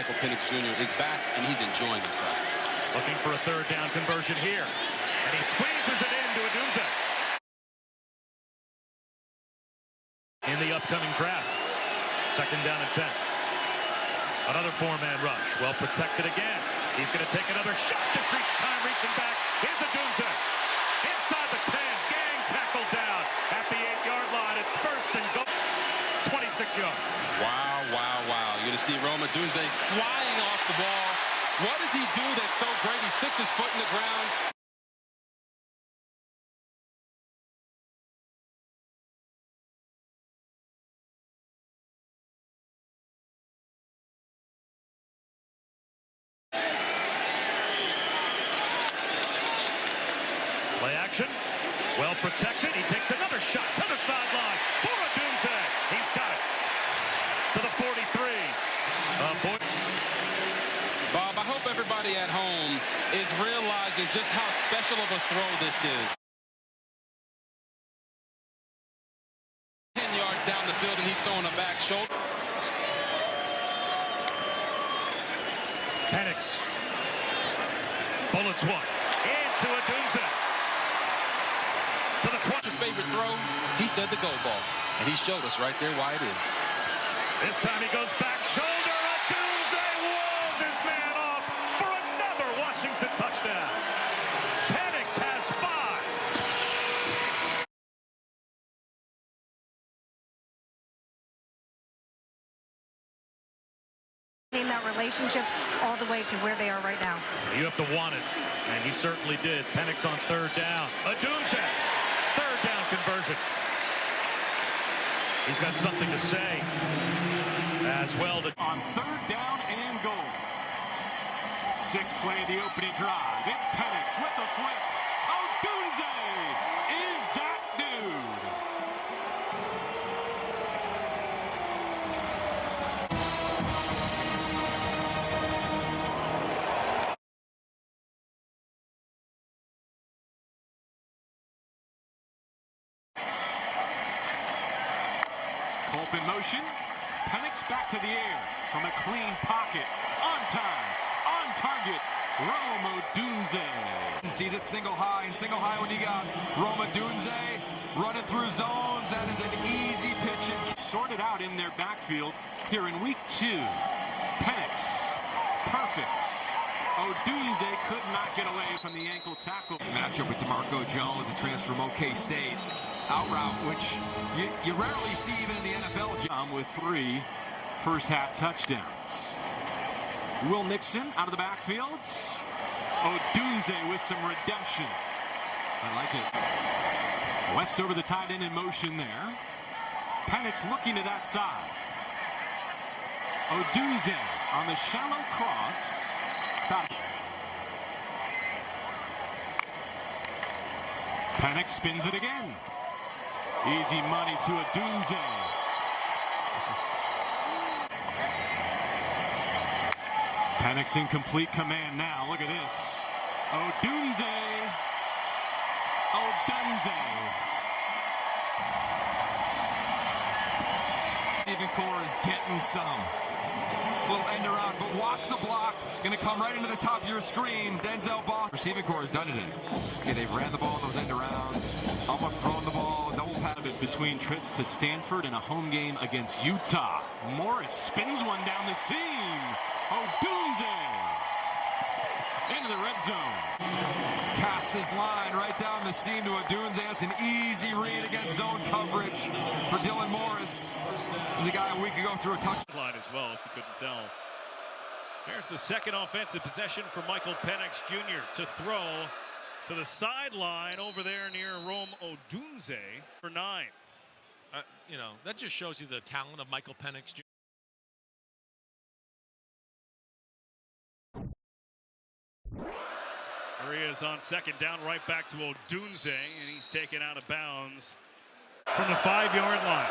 Michael Penix Jr. is back, and he's enjoying himself. Looking for a third down conversion here. And he squeezes it into ODUNZE. In the upcoming draft. Second down and 10. Another four-man rush. Well protected again. He's going to take another shot. This time reaching back is ODUNZE. Inside the 10. Gang tackle down at the 8-yard line. It's first and goal. 26 yards. Wow, wow, wow. You're going to see Rome ODUNZE flying off the ball. What does he do that's so great? He sticks his foot in the ground. Play action. Well protected. He takes another shot to the sideline for ODUNZE. He's got it. To the 43. Bob, I hope everybody at home is realizing just how special of a throw this is. 10 yards down the field, and he's throwing a back shoulder. Penix. Bullets one. Into ODUNZE. To the 20. Your favorite throw? He said the go ball. And he showed us right there why it is. This time he goes back shoulder. ODUNZE walls his man off for another Washington touchdown. Penix has 5. In that relationship all the way to where they are right now. You have to want it, and he certainly did. Penix on third down. ODUNZE, third down conversion. He's got something to say as well. On third down and goal. 6 play of the opening drive. It's Penix with the flip. ODUNZE is that dude. Culp in motion. Penix back to the air from a clean pocket. On time, on target, Rome ODUNZE. Sees it single high, and single high when you got Rome ODUNZE running through zones. That is an easy pitch. Sorted out in their backfield here in week 2. Penix, perfect. ODUNZE could not get away from the ankle tackle. This matchup with DeMarco Jones, the transfer from OK State. Out route, which you rarely see even in the NFL. With 3 first-half touchdowns. Will Nixon out of the backfield. ODUNZE with some redemption. I like it. West over the tight end in motion there. Penix looking to that side. ODUNZE on the shallow cross. Penix spins it again. Easy money to ODUNZE. Penix in complete command now. Look at this. ODUNZE. Stephen Core is getting some. Little end around, but watch the block. Gonna come right into the top of your screen. Denzel Boss. Receiving core has done it. Okay, they've ran the ball in those end arounds. Almost thrown the ball. Double pass. Between trips to Stanford and a home game against Utah. Morris spins one down the seam. ODUNZE into the red zone. Casts his line right down the seam to ODUNZE. That's an easy read against zone coverage for Dylan Morris. He's a guy a week ago threw a touchdown. Line as well, if you couldn't tell. There's the second offensive possession for Michael Penix Jr. to throw to the sideline over there near Rome ODUNZE for 9. You know, that just shows you the talent of Michael Penix Jr. There he is on second down, right back to ODUNZE, and he's taken out of bounds from the 5-yard line.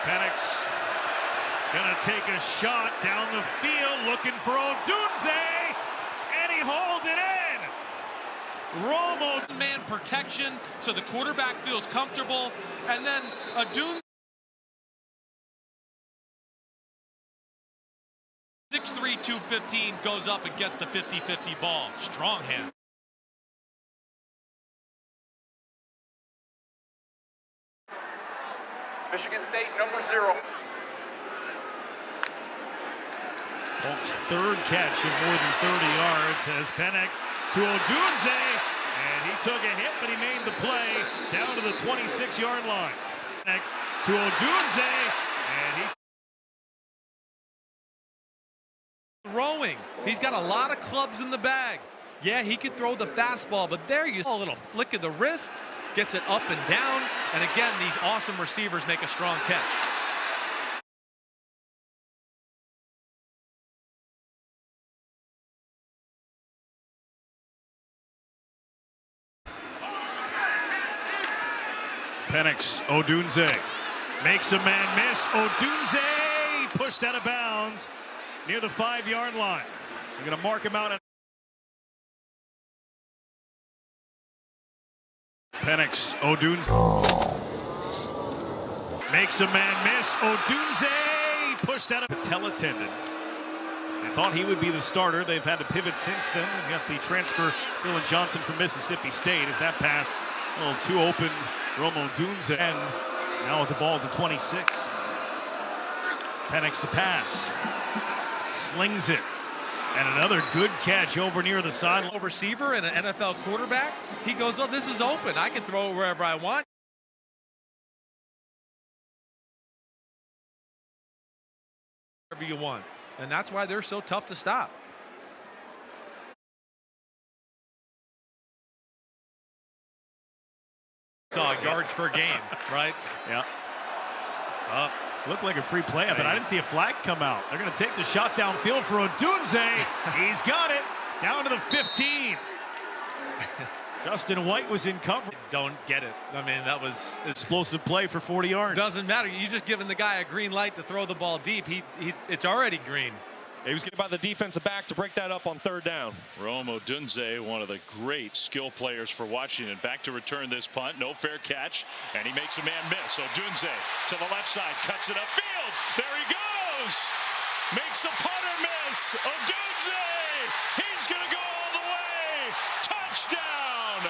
Penix gonna take a shot down the field, looking for ODUNZE, and he hauled it in. Romo. Man protection, so the quarterback feels comfortable, and then ODUNZE 6'3", 215 goes up and gets the 50-50 ball. Strong hand. Michigan State, number 0. Polk's third catch of more than 30 yards has Penix to ODUNZE, and he took a hit, but he made the play down to the 26-yard line. Next to ODUNZE, and he throwing. He's got a lot of clubs in the bag. Yeah, he could throw the fastball, but there you a little flick of the wrist, gets it up and down, and again, these awesome receivers make a strong catch. Penix, ODUNZE makes a man miss. ODUNZE pushed out of bounds near the 5-yard line. They're going to mark him out. Penix, ODUNZE makes a man miss. ODUNZE pushed out of patella tendon. They thought he would be the starter. They've had to pivot since then. They've got the transfer Dylan Johnson from Mississippi State as that pass a little too open. ODUNZE, and now with the ball at the 26. Penix to pass. Slings it. And another good catch over near the sideline. Receiver and an NFL quarterback, he goes, oh, this is open. I can throw it wherever I want. Wherever you want. And that's why they're so tough to stop. Yards per game, right? Yeah. Looked like a free play, but I didn't see a flag come out. They're going to take the shot downfield for ODUNZE. He's got it down to the 15. Justin White was in cover. Don't get it. I mean, that was explosive play for 40 yards. Doesn't matter. You just giving the guy a green light to throw the ball deep. It's already green. He was getting by the defensive back to break that up on 3rd down. ODUNZE, one of the great skill players for Washington, back to return this punt. No fair catch, and he makes a man miss. ODUNZE to the left side, cuts it upfield. There he goes. Makes the punter miss. ODUNZE, he's going to go all the way. Touchdown.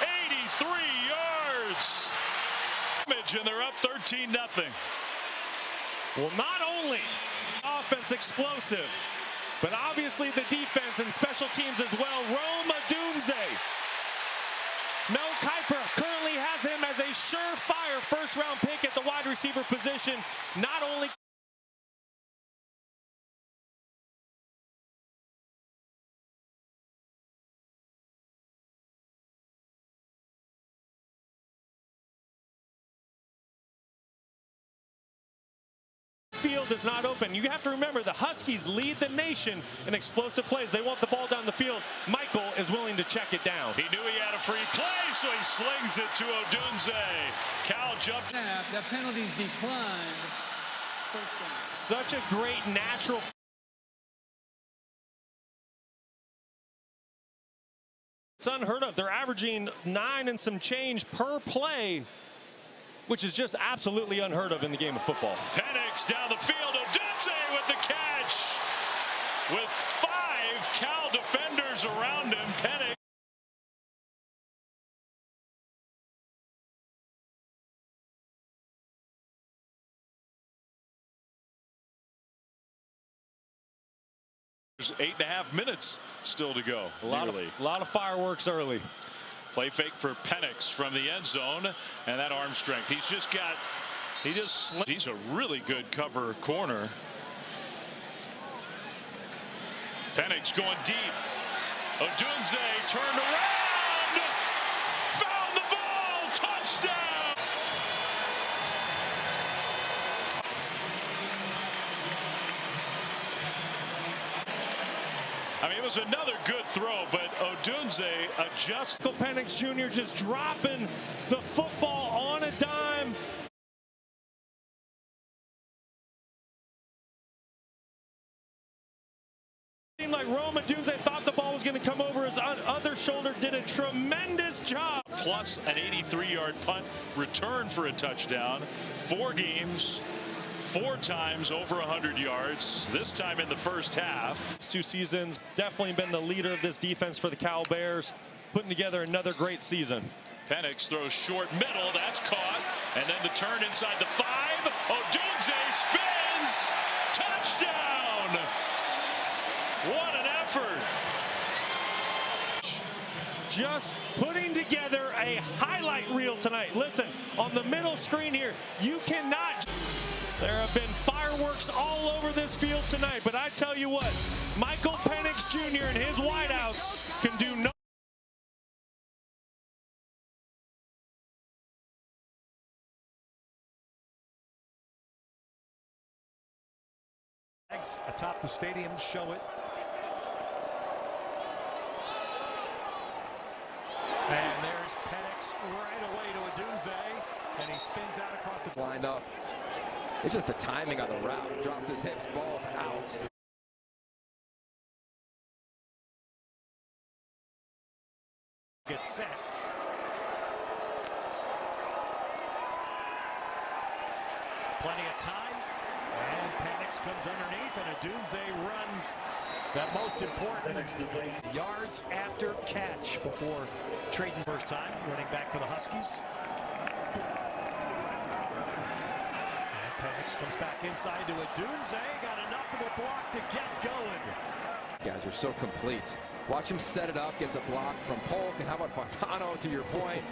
83 yards. And they're up 13-0. Well, not only offense explosive, but obviously the defense and special teams as well. ODUNZE. Mel Kiper currently has him as a surefire first-round pick at the wide receiver position. Not only field is not open. You have to remember the Huskies lead the nation in explosive plays. They want the ball down the field. Michael is willing to check it down. He knew he had a free play, so he slings it to ODUNZE. Cal jumped. The penalties declined. Such a great natural. It's unheard of. They're averaging 9 and some change per play, which is just absolutely unheard of in the game of football. Penix down the field. ODUNZE with the catch. With 5 Cal defenders around him. Penix. There's 8.5 minutes still to go. A lot of fireworks early. Play fake for Penix from the end zone, and that arm strength. He's a really good cover corner. Penix going deep. ODUNZE turned around, found the ball, touchdown. I mean, it was another good throw, but ODUNZE adjusts. Penix Jr. just dropping the football on a dime. Seemed like ODUNZE thought the ball was going to come over his other shoulder. Did a tremendous job. Plus an 83-yard punt return for a touchdown. 4 games, 4 times over 100 yards, this time in the first half. These 2 seasons, definitely been the leader of this defense for the Cal Bears, putting together another great season. Penix throws short middle, that's caught, and then the turn inside the 5. ODUNZE spins, touchdown! What an effort! Just putting together a highlight reel tonight. Listen, on the middle screen here, you cannot. There have been fireworks all over this field tonight, but I tell you what, Michael Penix Jr. and his wideouts can do no. Atop the stadium show it. And there's Penix right away to ODUNZE, and he spins out across the Lined up. It's just the timing on the route. Drops his hips, balls out. Gets set. Plenty of time. And Penix comes underneath, and ODUNZE runs that most important yards after catch before trading first time, running back for the Huskies. And Penix comes back inside to ODUNZE, got enough of a block to get going. Guys are so complete. Watch him set it up, gets a block from Polk, and how about Fontano, to your point?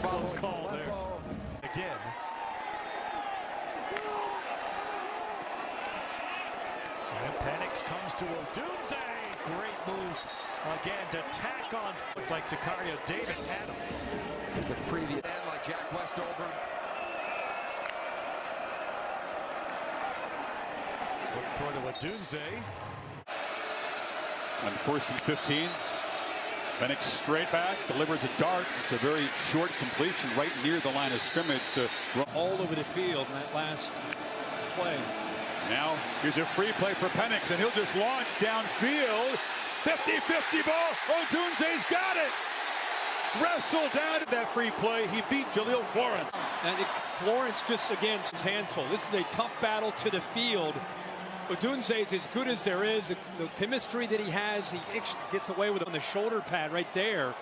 Close call there. Again. And Penix comes to ODUNZE. Great move again to tack on. Looked like Takario Davis had him. There's the previous end like Jack Westover. Look throw to ODUNZE. On 1st and 15. Penix straight back, delivers a dart. It's a very short completion right near the line of scrimmage to run all over the field in that last play. Now, here's a free play for Penix, and he'll just launch downfield. 50-50 ball. ODUNZE's got it. Wrestled down at that free play. He beat Jaleel Florence. And Florence just, again, his hands full. This is a tough battle to the field. ODUNZE is as good as there is. The chemistry that he has, he gets away with it on the shoulder pad right there.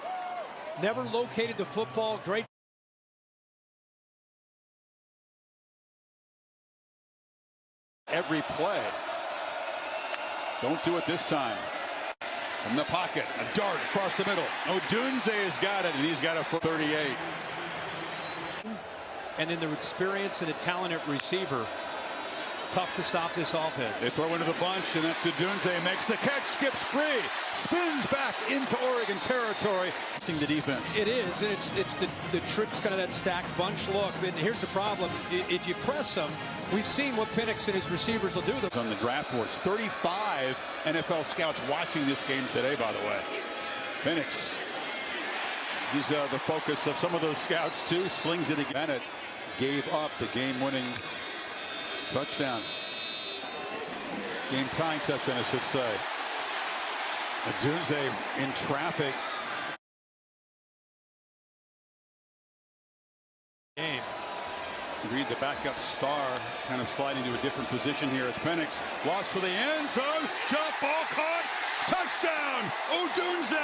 Never located the football. Great. Every play. Don't do it this time. From the pocket, a dart across the middle. ODUNZE has got it, and he's got it for 38. And in the experience and a talented receiver, it's tough to stop this offense. They throw into the bunch, and that's ODUNZE. Makes the catch, skips free, spins back into Oregon territory. Seeing the defense. It is, and it's the trip's kind of that stacked bunch look. And here's the problem: if you press them, we've seen what Penix and his receivers will do. On the draft boards, 35 NFL scouts watching this game today, by the way. Penix, he's the focus of some of those scouts too. Slings it again. Bennett gave up the game-winning touchdown. Game-tying touchdown, I should say. ODUNZE in traffic. Game. Reed, the backup star, kind of sliding to a different position here as Penix lost for the end zone. Jump ball caught. Touchdown, ODUNZE.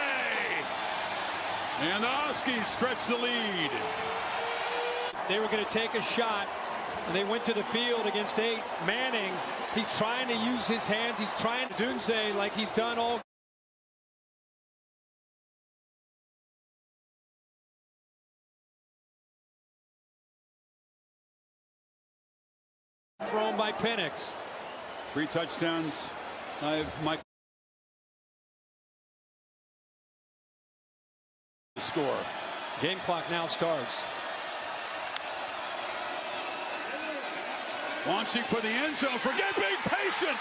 And the Huskies stretch the lead. They were going to take a shot, and they went to the field against 8. Manning, he's trying to use his hands. He's trying to ODUNZE like he's done all. Thrown by Penix. 3 touchdowns. Mike. Score. Game clock now starts. Launching for the end zone. Forget being patient.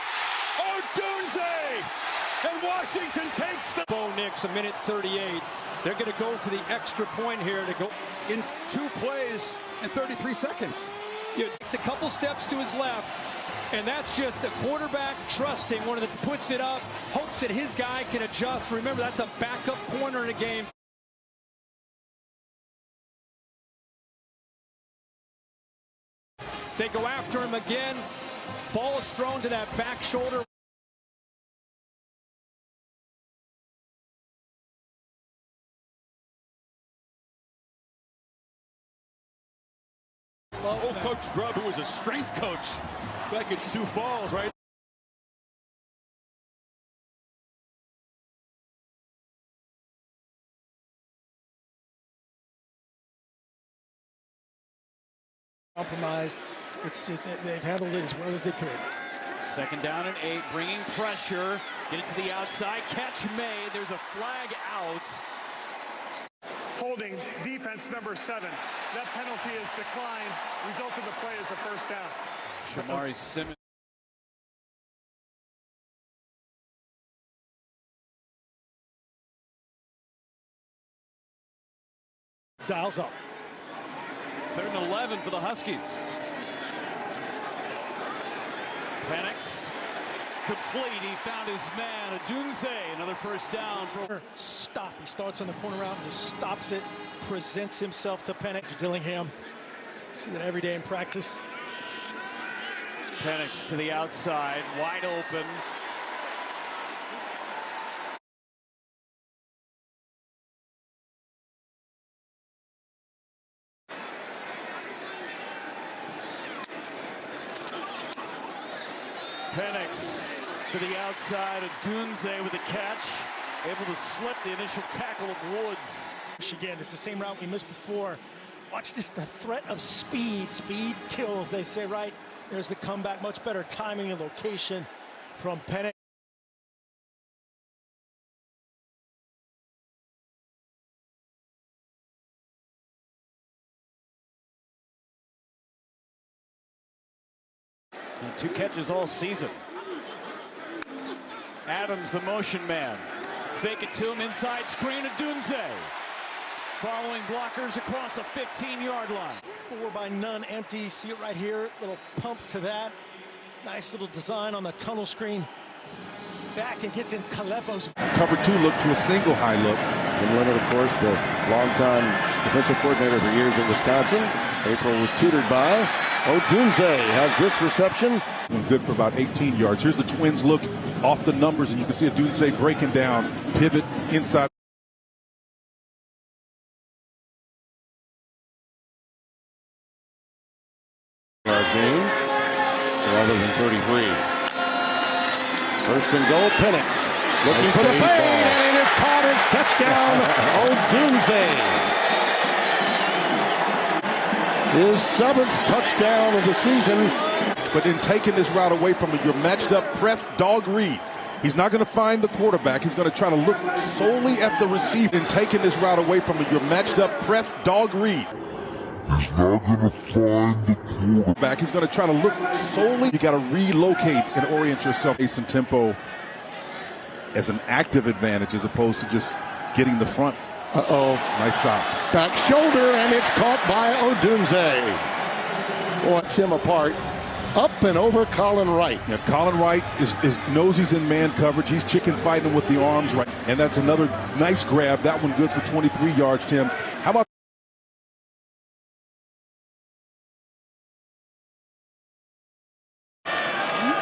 ODUNZE. And Washington takes the. Bo Nix, a minute 38. They're going to go for the extra point here to go. In 2 plays and 33 seconds. It's a couple steps to his left, and that's just a quarterback trusting one of the puts it up, hopes that his guy can adjust. Remember, that's a backup corner in a game. They go after him again. Ball is thrown to that back shoulder. Old Coach Grubb, who was a strength coach back at Sioux Falls, right? Compromised. It's just they've handled it as well as they could. Second down and 8, bringing pressure. Get it to the outside. Catch made. There's a flag out. Holding defense number 7. That penalty is declined. Result of the play is a first down. Shamari Simmons. Dials up. 3rd and 11 for the Huskies. Penix complete. He found his man. ODUNZE, another first down. Stop. He starts on the corner route and just stops it. Presents himself to Penix. Dillingham. See that every day in practice. Penix to the outside, wide open. Penix to the outside. ODUNZE with the catch. Able to slip the initial tackle of Woods. Again, it's the same route we missed before. Watch this, the threat of speed. Speed kills, they say, right? There's the comeback, much better timing and location from Penix. And 2 catches all season. Adams, the motion man. Fake it to him, inside screen, ODUNZE. Following blockers across the 15-yard line. 4 by none, empty. See it right here. Little pump to that. Nice little design on the tunnel screen. Back and gets in Calebo's. Cover 2 look to a single high look. Jim Leonard, of course, the longtime defensive coordinator for years in Wisconsin. April was tutored by ODUNZE. Has this reception. Good for about 18 yards. Here's the Twins look off the numbers, and you can see ODUNZE breaking down. Pivot inside. Game, rather than 33. First and goal, Penix. Looking Nice for the fade, ball. and it is caught. It's touchdown, ODUNZE. His 7th touchdown of the season. But in taking this route away from your matched up press dog read, he's not going to find the quarterback. He's going to try to look solely at the receiver. In taking this route away from your matched up press dog read, he's not going to find the quarterback. He's going to try to look solely. You got to relocate and orient yourself. Pace and tempo as an active advantage as opposed to just getting the front. Nice stop. Back shoulder, and it's caught by ODUNZE. What's him apart. Up and over Colin Wright. Yeah, Colin Wright knows he's in man coverage. He's chicken fighting with the arms right. And that's another nice grab. That one good for 23 yards, Tim. How about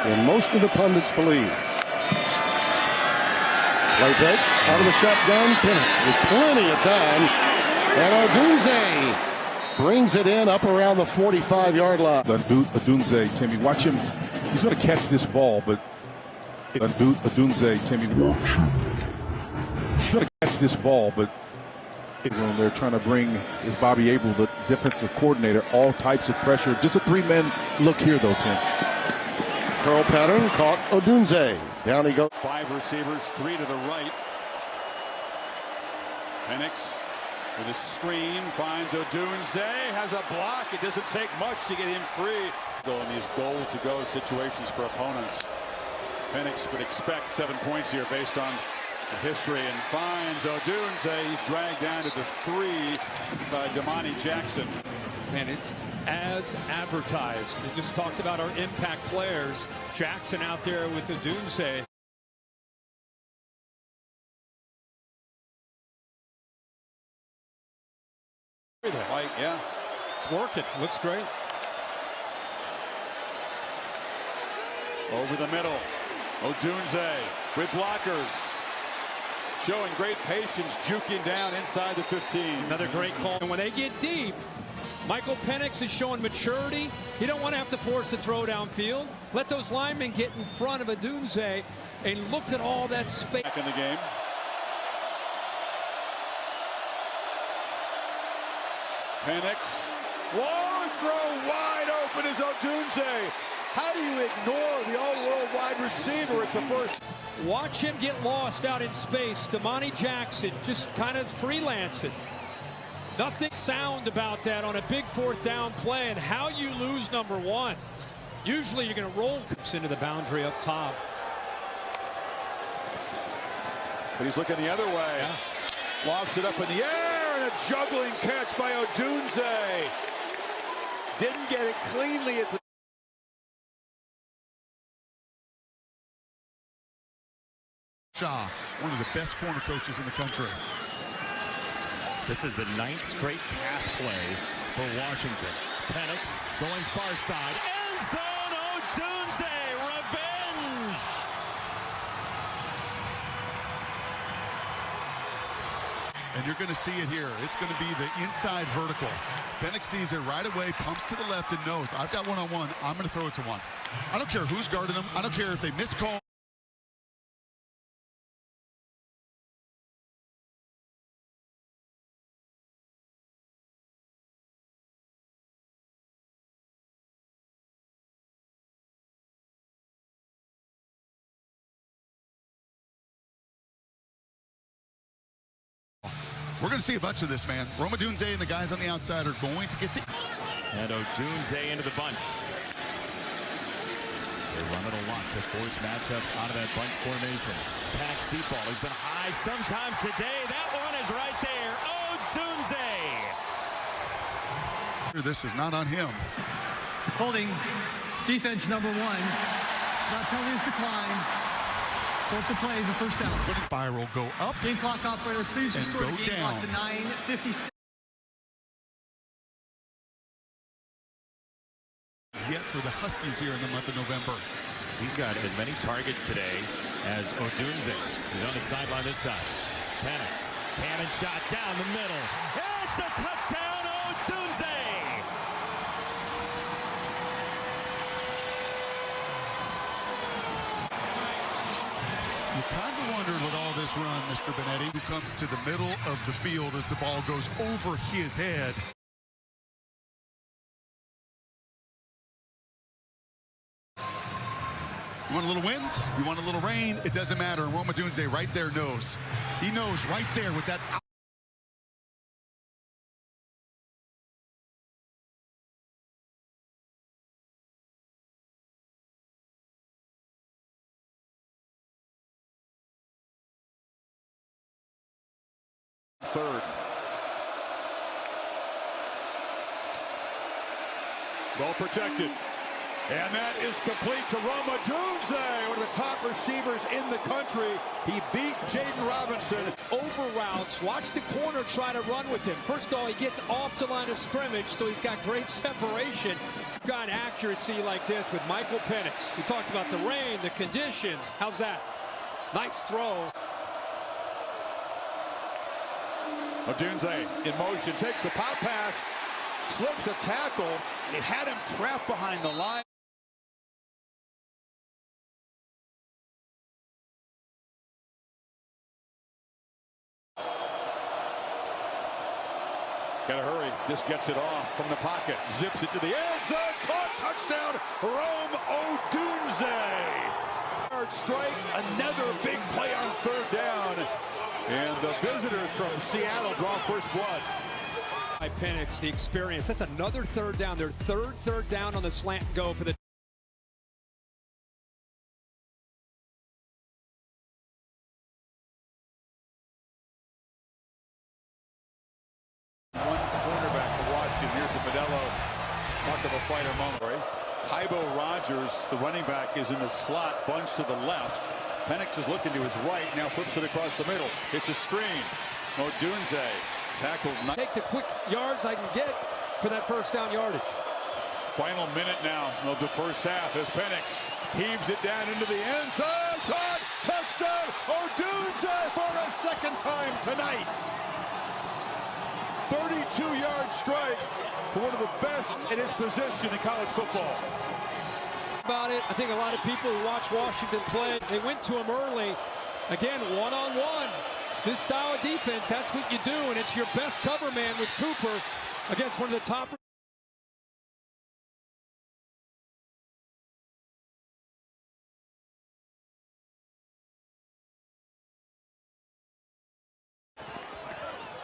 And most of the pundits believe. Play fake, out of the shotgun, Penix with plenty of time. And ODUNZE brings it in up around the 45-yard line. ODUNZE, Timmy, watch him. He's going to catch this ball, but ODUNZE, Timmy, watch him. He's going to catch this ball, but when they're trying to bring, is Bobby Abel, the defensive coordinator, all types of pressure. Just a 3-man look here, though, Tim. Curl pattern, caught ODUNZE. Down he goes. 5 receivers, 3 to the right. Penix with a screen finds ODUNZE, has a block. It doesn't take much to get him free. Go in these goal-to-go situations for opponents. Penix would expect 7 points here based on the history, and finds ODUNZE. He's dragged down to the 3 by Damani Jackson. And it's as advertised. We just talked about our impact players. Jackson out there with ODUNZE. Like, yeah. It's working. Looks great. Over the middle. Odunze with blockers. Showing great patience, juking down inside the 15. Another great call. And when they get deep, Michael Penix is showing maturity. He don't want to have to force a throw downfield. Let those linemen get in front of Odunze and look at all that space. Back in the game. Penix. Long throw wide open is Odunze. How do you ignore the all-world wide receiver? It's a first. Watch him get lost out in space. Damani Jackson just kind of freelancing. Nothing sound about that on a big fourth down play, and how you lose number one. Usually you're going to roll into the boundary up top. But he's looking the other way. Yeah. Lofts it up in the air, and a juggling catch by Odunze. Didn't get it cleanly at the Shaw, one of the best corner coaches in the country. This is the 9th straight pass play for Washington. Penix going far side. End zone, Odunze, revenge! And you're going to see it here. It's going to be the inside vertical. Penix sees it right away, pumps to the left and knows, I've got one-on-one. I'm going to throw it to one. I don't care who's guarding him. I don't care if they miss call. We're going to see a bunch of this, man. Rome Odunze and the guys on the outside are going to get to... And Odunze into the bunch. They run it a lot to force matchups out of that bunch formation. Penix deep ball has been high sometimes today. That one is right there. Odunze. This is not on him. Holding defense number 1. Not penalties decline. Both the plays, a first down. Spiral, go up. Game clock operator, please restore the game down. clock to 9:56. Yet for the Huskies here in the month of November. He's got as many targets today as Odunze. He's on the sideline this time. Penix, cannon shot down the middle. It's a touchdown, Odunze! You kind of wondered with all this run, Mr. Benetti, who comes to the middle of the field as the ball goes over his head. You want a little wind? You want a little rain? It doesn't matter. Rome Odunze right there knows. He knows right there with that. Third. Well protected. And that is complete to Rome Odunze, one of the top receivers in the country. He beat Jaden Robinson. Over routes. Watch the corner try to run with him. First of all, he gets off the line of scrimmage, so he's got great separation. Got accuracy like this with Michael Penix. We talked about the rain, the conditions. How's that? Nice throw. Odunze in motion, takes the pop pass, slips a tackle. It had him trapped behind the line. Gotta hurry. This gets it off from the pocket. Zips it to the end zone. Caught. Touchdown. Rome Odunze. Hard strike. Another big play on third down. And the visitors from Seattle draw first blood. By Penix, the experience. That's another third down. Their third down on the slant go for the. One cornerback for Washington. Here's the Modelo. Talk of a fighter moment. Right? Tybo Rogers, the running back, is in the slot, bunched to the left. Penix is looking to his right, now flips it across the middle. It's a screen. Odunze tackled. Take the quick yards I can get for that first down yardage. Final minute now of the first half as Penix heaves it down into the end zone. Caught! Touchdown! ODUNZE for a second time tonight. 32-yard strike for one of the best in his position in college football. About it, I think a lot of people who watch Washington play, they went to him early. Again, one-on-one. This style of defense, that's what you do, and it's your best cover man with Cooper against one of the top.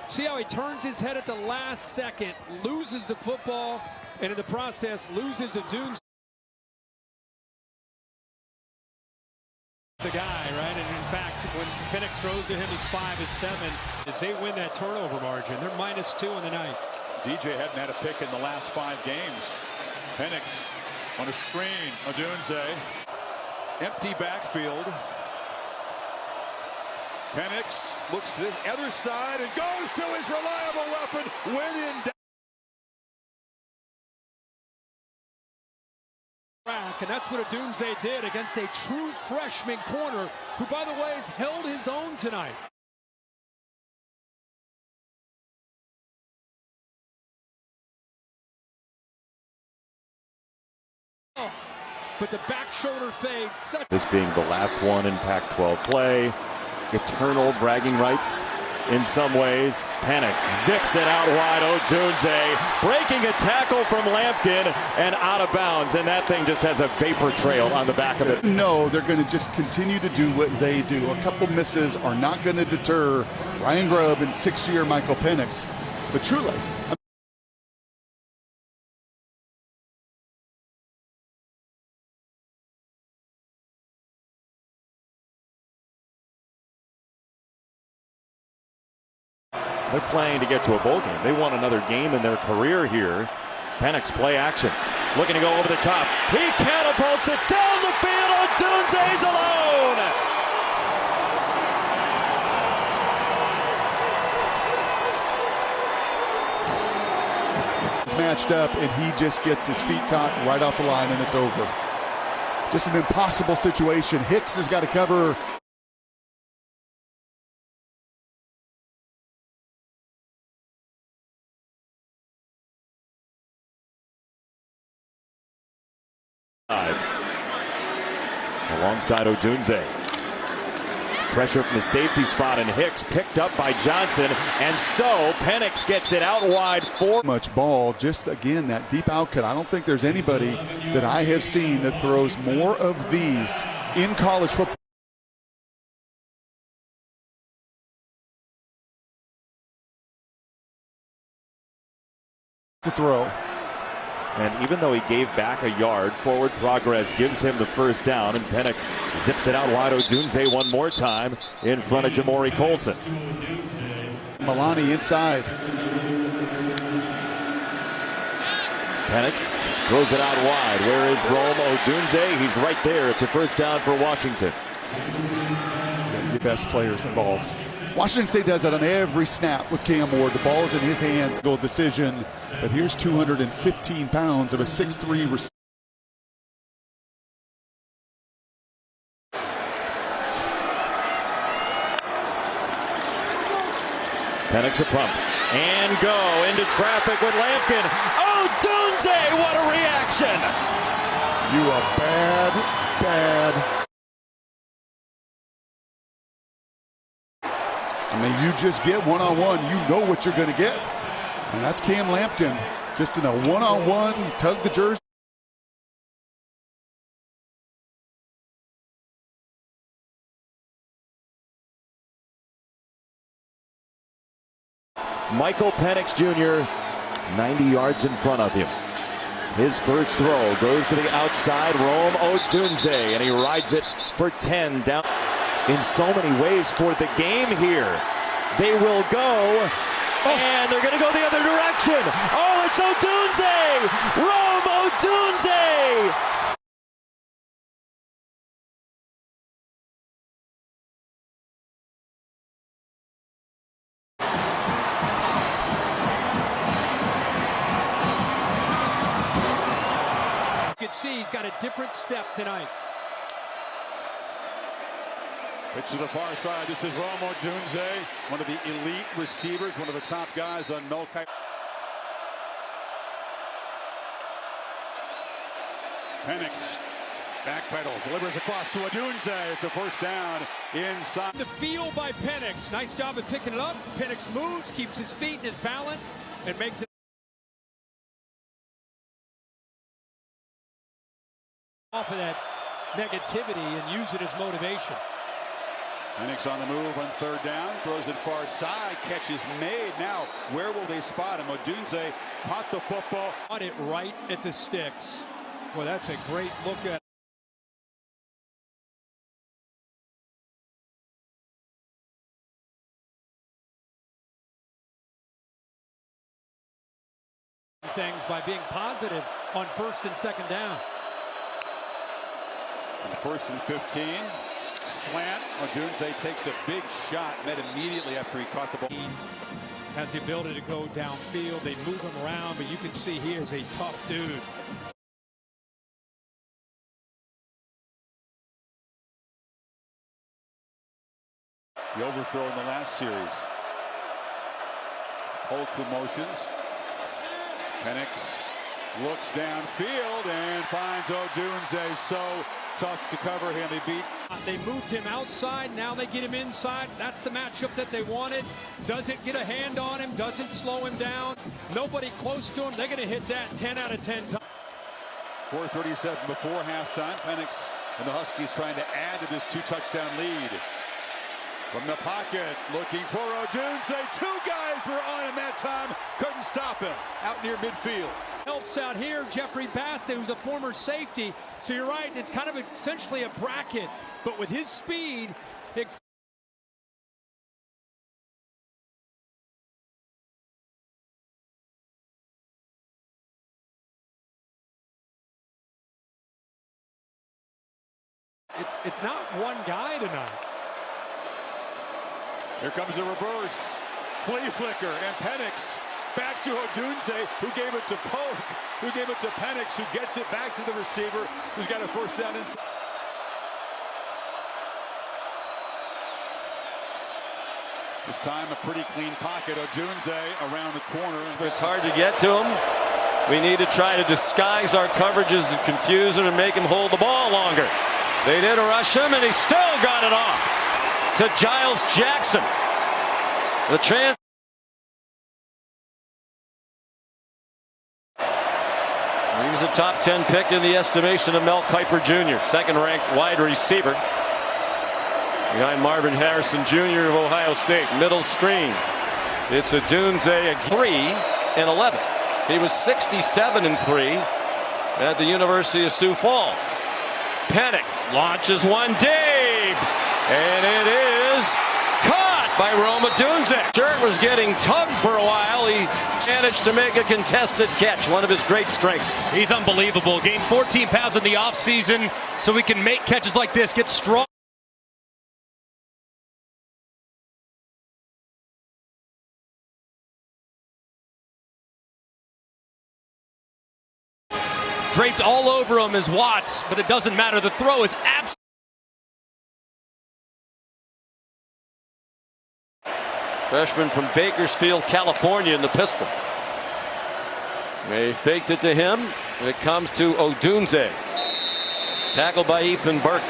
See how he turns his head at the last second, loses the football, and in the process loses ODUNZE. The guy, right? And in fact, when Penix throws to him, he's 5-7. As they win that turnover margin, they're -2 on the night. DJ hadn't had a pick in the last 5 games. Penix on a screen. ODUNZE. Empty backfield. Penix looks to the other side and goes to his reliable weapon when in doubt. And that's what ODUNZE did against a true freshman corner who, by the way, has held his own tonight. Oh, but the back shoulder fade. This being the last one in Pac-12 play. Eternal bragging rights in some ways. Penix zips it out wide. ODUNZE breaking a tackle from Lampkin and out of bounds, and that thing just has a vapor trail on the back of it. No, they're going to just continue to do what they do. A couple misses are not going to deter Ryan Grubb and 6-year Michael Penix. But truly, they're playing to get to a bowl game. They want another game in their career here. Penix play action. Looking to go over the top. He catapults it down the field. ODUNZE's alone. He's matched up, and he just gets his feet caught right off the line, and it's over. Just an impossible situation. Hicks has got to cover. Alongside ODUNZE. Pressure from the safety spot, and Hicks picked up by Johnson, and so Penix gets it out wide for much ball. Just again, that deep out cut. I don't think there's anybody that I have seen that throws more of these in college football. To throw. And even though he gave back a yard, forward progress gives him the first down, and Penix zips it out wide. ODUNZE one more time in front of Jamori Colson. Milani inside. Penix throws it out wide. Where is Rome? ODUNZE, he's right there. It's a first down for Washington. The best players involved. Washington State does it on every snap with Cam Ward. The ball is in his hands. Goal decision. But here's 215 pounds of a 6'3" receiver. Penix a pump. And go into traffic with Lampkin. ODUNZE, what a reaction! You are bad. I mean, you just get one-on-one, you know what you're going to get. And that's Cam Lampkin, just in a one-on-one, he tugged the jersey. Michael Penix Jr., 90 yards in front of him. His first throw goes to the outside, Rome ODUNZE, and he rides it for 10 down. In so many ways for the game here. They will go, and they're going to go the other direction. Oh, it's ODUNZE! Rome ODUNZE! he's got a different step tonight. Pitch to the far side. This is Rome ODUNZE, one of the elite receivers, one of the top guys on Mel Kiper. Penix backpedals, delivers across to ODUNZE. It's a first down inside. The field by Penix. Nice job at picking it up. Penix moves, keeps his feet and his balance, and makes it off of that negativity and use it as motivation. Penix on the move on third down, throws it far side, catch is made. Now, where will they spot him? ODUNZE caught the football. Caught it right at the sticks. Well, that's a great look at things by being positive on first and second down. On first and 15, slant. ODUNZE takes a big shot, met immediately after he caught the ball. Has the ability to go downfield. They move him around, but you can see he is a tough dude. The overthrow in the last series. Polku motions. Penix looks downfield and finds ODUNZE. So tough to cover him. They moved him outside. Now they get him inside. That's the matchup that they wanted. Doesn't get a hand on him. Doesn't slow him down. Nobody close to him. They're going to hit that 10 out of 10 times. 4:37 before halftime. Penix and the Huskies trying to add to this 2-touchdown lead. From the pocket, looking for ODUNZE. Two guys were on him that time. Couldn't stop him. Out near midfield. Helps out here, Jeffrey Bassett, who's a former safety. So you're right, it's kind of essentially a bracket. But with his speed, it's not one guy tonight. Here comes a reverse. Flea flicker and Penix back to ODUNZE, who gave it to Polk, who gave it to Penix, who gets it back to the receiver, who's got a first down inside. This time a pretty clean pocket. ODUNZE around the corner. It's hard to get to him. We need to try to disguise our coverages and confuse him and make him hold the ball longer. They did rush him, and he still got it off to Giles Jackson. The trans. He was a top 10 pick in the estimation of Mel Kiper Jr., second-ranked wide receiver. Behind Marvin Harrison Jr. of Ohio State. Middle screen. It's ODUNZE 3-11. He was 67-3 at the University of Sioux Falls. Penix launches one deep, and it is caught by Rome ODUNZE. Shirt was getting tugged for a while. He managed to make a contested catch, one of his great strengths. He's unbelievable. Gained 14 pounds in the offseason so he can make catches like this, get strong. Draped all over him is Watts, but it doesn't matter. The throw is absolutely. Freshman from Bakersfield, California in the pistol. They faked it to him. It comes to ODUNZE. Tackled by Ethan Burke.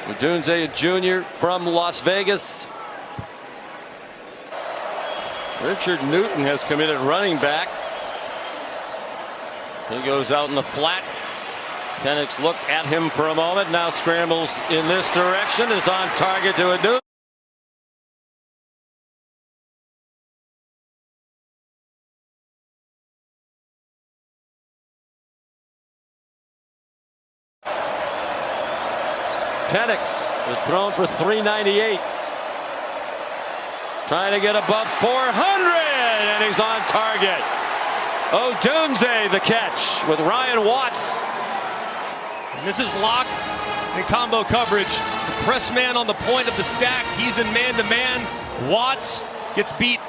ODUNZE, a junior from Las Vegas. Richard Newton has come in at running back. He goes out in the flat. Penix looked at him for a moment, now scrambles in this direction, is on target to ODUNZE. Penix is thrown for 398. Trying to get above 400, and he's on target. ODUNZE the catch with Ryan Watts. And this is lock and combo coverage. The press man on the point of the stack. He's in man-to-man. Watts gets beat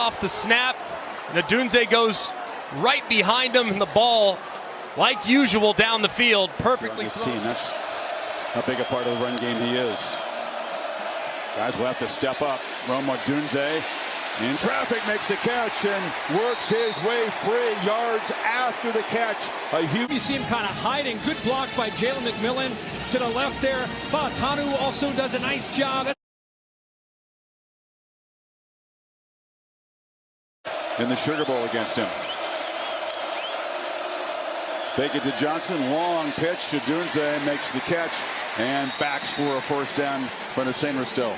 Off the snap, and ODUNZE goes right behind him, and the ball, like usual, down the field, perfectly thrown. That's how big a part of the run game he is. Guys will have to step up. Rome ODUNZE in traffic makes a catch and works his way free. Yards after the catch. A huge. You see him kind of hiding. Good block by Jalen McMillan to the left there. Faatanu also does a nice job. In the Sugar Bowl against him. Fake it to Johnson. Long pitch. ODUNZE makes the catch and backs for a first down in front of St. Ristel.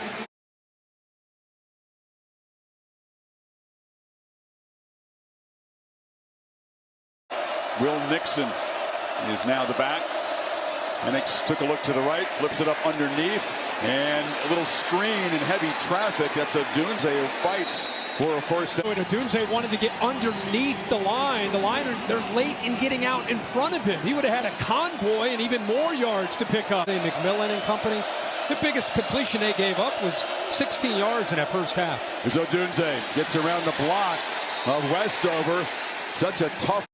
Will Nixon is now the back. Penix took a look to the right, flips it up underneath, and a little screen in heavy traffic. That's ODUNZE who fights for a first down. ODUNZE wanted to get underneath the line. The line, they're late in getting out in front of him. He would have had a convoy and even more yards to pick up. McMillan and company. The biggest completion they gave up was 16 yards in that first half. As ODUNZE gets around the block of Westover. Such a tough.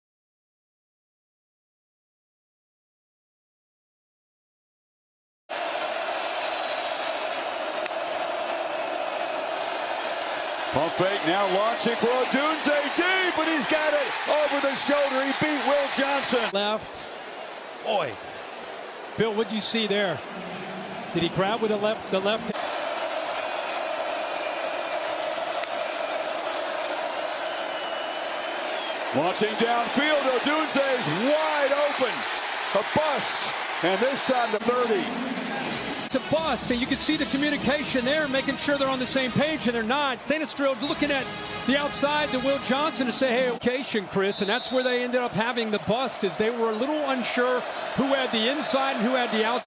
Pump fake now launching for ODUNZE deep, but he's got it over the shoulder. He beat Will Johnson. Left. Boy. Bill, what did you see there? Did he grab with the left? Launching downfield, ODUNZE is wide open. A bust, and this time to 30. To bust, and you can see the communication there, making sure they're on the same page, and they're not. St. Ristel looking at the outside to Will Johnson to say, hey, location, Chris, and that's where they ended up having the bust, as they were a little unsure who had the inside and who had the outside.